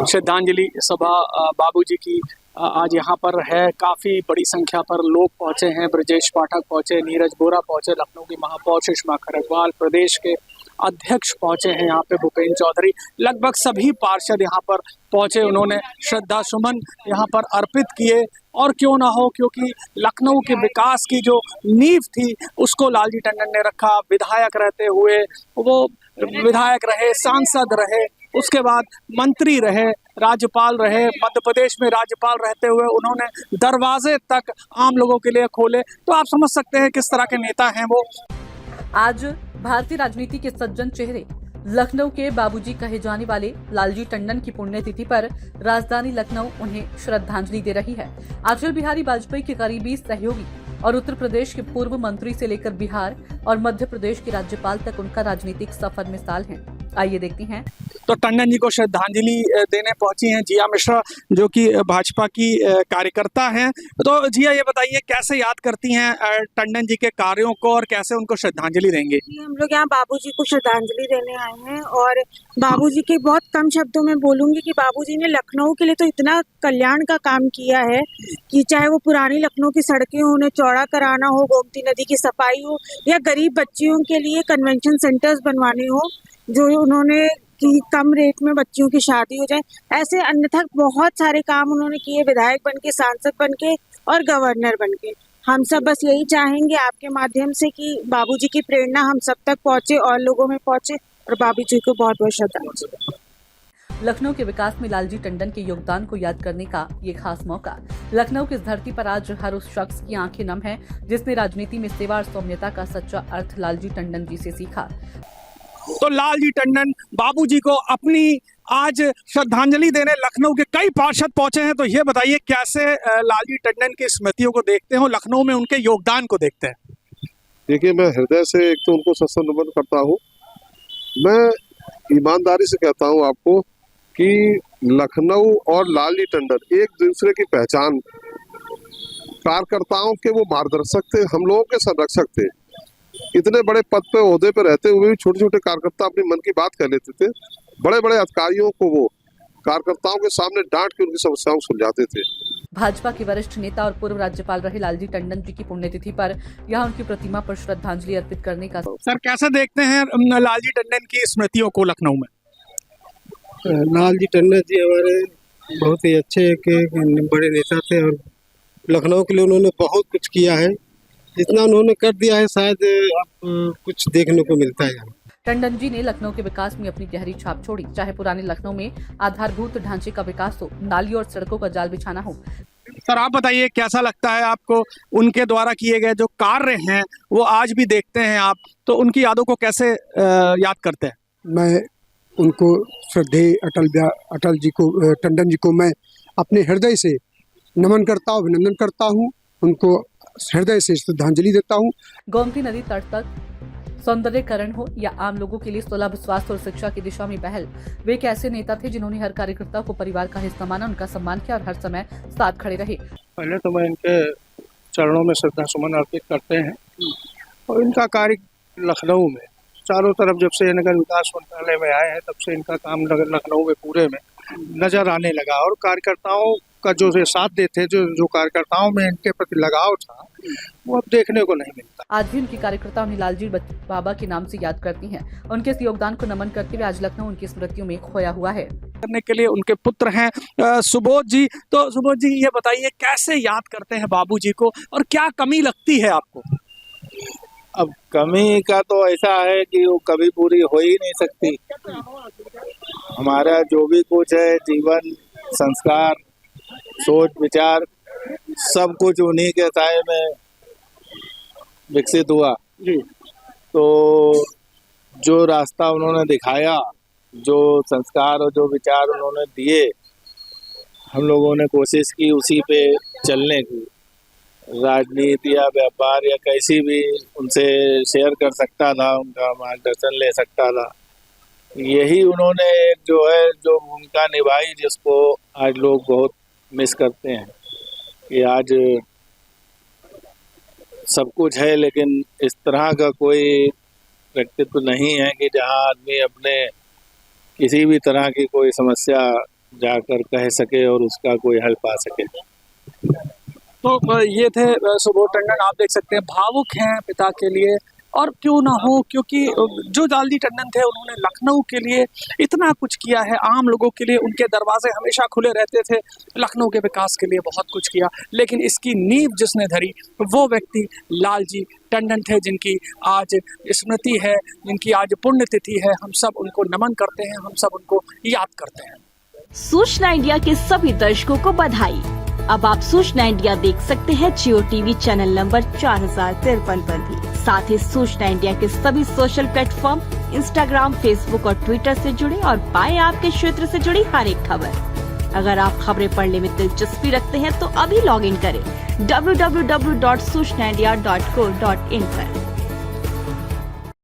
श्रद्धांजलि सभा बाबूजी की आज यहाँ पर है। काफ़ी बड़ी संख्या पर लोग पहुँचे हैं। ब्रजेश पाठक पहुँचे, नीरज बोरा पहुँचे, लखनऊ की महापौर सुषमा खरगवाल, प्रदेश के अध्यक्ष पहुँचे हैं यहाँ पे भूपेंद्र चौधरी, लगभग सभी पार्षद यहाँ पर पहुँचे। उन्होंने श्रद्धा सुमन यहाँ पर अर्पित किए। और क्यों ना हो, क्योंकि लखनऊ के विकास की जो नींव थी उसको लालजी टंडन ने रखा। विधायक रहते हुए वो विधायक रहे, सांसद रहे, उसके बाद मंत्री रहे, राज्यपाल रहे, मध्य प्रदेश में राज्यपाल रहते हुए उन्होंने दरवाजे तक आम लोगों के लिए खोले। तो आप समझ सकते हैं किस तरह के नेता हैं वो। आज भारतीय राजनीति के सज्जन चेहरे लखनऊ के बाबूजी कहे जाने वाले लालजी टंडन की पुण्यतिथि पर राजधानी लखनऊ उन्हें श्रद्धांजलि दे रही है। अटल बिहारी वाजपेयी के करीबी सहयोगी और उत्तर प्रदेश के पूर्व मंत्री से लेकर बिहार और मध्य प्रदेश के राज्यपाल तक उनका राजनीतिक सफर मिसाल है। आइए देखते हैं। तो टंडन जी को श्रद्धांजलि देने पहुंची हैं जिया मिश्रा, जो कि भाजपा की कार्यकर्ता हैं। तो जिया, ये बताइए कैसे याद करती हैं टंडन जी के कार्यों को और कैसे उनको श्रद्धांजलि देंगे? हम लोग यहाँ बाबूजी को श्रद्धांजलि देने आए हैं और बाबूजी के बहुत कम शब्दों में बोलूंगी कि बाबूजी ने लखनऊ के लिए तो इतना कल्याण का काम किया है कि चाहे वो पुरानी लखनऊ की सड़कें हो, उन्हें चौड़ा कराना हो, गोमती नदी की सफाई हो, या गरीब बच्चियों के लिए कन्वेंशन सेंटर्स बनवाने हो जो उन्होंने कि कम रेट में बच्चियों की शादी हो जाए। ऐसे अन्यथा बहुत सारे काम उन्होंने किए, विधायक बनके, सांसद बनके और गवर्नर बनके। हम सब बस यही चाहेंगे आपके माध्यम से कि बाबूजी की प्रेरणा हम सब तक पहुंचे और लोगों में पहुंचे। और बाबूजी को बहुत बहुत श्रद्धांजलि। लखनऊ के विकास में लालजी टंडन के योगदान को याद करने का ये खास मौका। लखनऊ की इस धरती पर आज हर उस शख्स की आंखें नम है जिसने राजनीति में सेवा और सौम्यता का सच्चा अर्थ लालजी टंडन जी से सीखा। तो लालजी टंडन बाबूजी को अपनी आज श्रद्धांजलि देने लखनऊ के कई पार्षद पहुंचे हैं। तो ये बताइए कैसे लालजी टंडन की स्मृतियों को देखते हो, लखनऊ में उनके योगदान को देखते हैं? देखिए, मैं हृदय से एक तो उनको सत्संग नमन करता हूँ। मैं ईमानदारी से कहता हूँ आपको कि लखनऊ और लालजी टंडन एक दूसरे की पहचान, कार्यकर्ताओं के वो मार्गदर्शक थे, हम लोगों के संरक्षक थे। इतने बड़े पद पे, ओहदे पे रहते हुए भी छोटे छोटे कार्यकर्ता अपनी मन की बात कह लेते थे। बड़े बड़े अधिकारियों को वो कार्यकर्ताओं के सामने डांट के उनकी समस्याओं को सुलझाते थे। भाजपा के वरिष्ठ नेता और पूर्व राज्यपाल रहे लालजी टंडन जी की पुण्यतिथि पर यहाँ उनकी प्रतिमा पर श्रद्धांजलि अर्पित करने का। सर, कैसे देखते हैं लालजी टंडन की स्मृतियों को लखनऊ में? लालजी टंडन जी हमारे बहुत ही अच्छे बड़े नेता थे और लखनऊ के लिए उन्होंने बहुत कुछ किया है। जितना उन्होंने कर दिया है शायद अब कुछ देखने को मिलता है। टंडन जी ने लखनऊ के विकास में अपनी गहरी छाप छोड़ी, चाहे पुराने लखनऊ में आधारभूत ढांचे का विकास हो, नाली और सड़कों का जाल बिछाना हो। सर, आप बताइए कैसा लगता है आपको उनके द्वारा किए गए जो कार्य हैं वो आज भी देखते हैं आप, तो उनकी यादों को कैसे याद करते हैं? मैं उनको श्रद्धेय अटल जी को, टंडन जी को मैं अपने हृदय से नमन करता हूँ, अभिनंदन करता हूँ, उनको हृदय से श्रद्धांजलि देता हूँ। गोमती नदी तट तक सौंदर्यकरण हो या आम लोगों के लिए सुलभ स्वास्थ्य और शिक्षा की दिशा में पहल, वे एक ऐसे नेता थे जिन्होंने हर कार्यकर्ता को परिवार का हिस्सा माना, उनका सम्मान किया और हर समय साथ खड़े रहे। पहले तो मैं इनके चरणों में श्रद्धा सुमन अर्पित करते हैं और इनका कार्य लखनऊ में चारों तरफ जब से नगर विकास मंत्रालय में आए हैं तब से इनका काम लखनऊ में पूरे में नजर आने लगा। और कार्यकर्ताओं का जो साथ देते, जो कार्यकर्ताओं में इनके प्रति लगाव था, वो अब देखने को नहीं मिलता। आज भी उनकी कार्यकर्ता उन्हें लालजी बाबा के नाम से याद करती हैं। उनके इस योगदान को नमन करते हुए आज लखनऊ उनकी स्मृतियों में खोया हुआ है। करने के लिए उनके पुत्र हैं सुबोध जी। तो सुबोध जी, ये बताइए कैसे याद करते हैं बाबूजी को और क्या कमी लगती है आपको? अब कमी का तो ऐसा है कि वो कभी पूरी हो ही नहीं सकती। हमारा जो भी कुछ है, जीवन, संस्कार, सोच, विचार, सब कुछ उन्हीं के साए में विकसित हुआ। तो जो रास्ता उन्होंने दिखाया, जो संस्कार और जो विचार उन्होंने दिए, हम लोगों ने कोशिश की उसी पे चलने की। राजनीति या व्यापार या कैसी भी उनसे शेयर कर सकता था, उनका मार्गदर्शन ले सकता था। यही उन्होंने एक जो है जो भूमिका निभाई, जिसको आज लोग बहुत मिस करते हैं कि आज सब कुछ है लेकिन इस तरह का कोई व्यक्तित्व नहीं है कि जहां आदमी अपने किसी भी तरह की कोई समस्या जाकर कह सके और उसका कोई हल पा सके। तो ये थे सुबोध टंडन, आप देख सकते हैं भावुक हैं पिता के लिए, और क्यों ना हो, क्योंकि जो लालजी टंडन थे उन्होंने लखनऊ के लिए इतना कुछ किया है, आम लोगों के लिए उनके दरवाजे हमेशा खुले रहते थे, लखनऊ के विकास के लिए बहुत कुछ किया, लेकिन इसकी नींव जिसने धरी वो व्यक्ति लालजी टंडन थे, जिनकी आज स्मृति है, जिनकी आज पुण्यतिथि है। हम सब उनको नमन करते हैं, हम सब उनको याद करते हैं। सूचना इंडिया के सभी दर्शकों को बधाई। अब आप सूचना इंडिया देख सकते हैं जियो टीवी चैनल नंबर 4053 पर भी। साथ ही सूचना इंडिया के सभी सोशल प्लेटफॉर्म इंस्टाग्राम, फेसबुक और ट्विटर से जुड़े और पाएं आपके क्षेत्र से जुड़ी हर एक खबर। अगर आप खबरें पढ़ने में दिलचस्पी रखते हैं तो अभी लॉग इन करें www.सूचनाindia.co.in पर।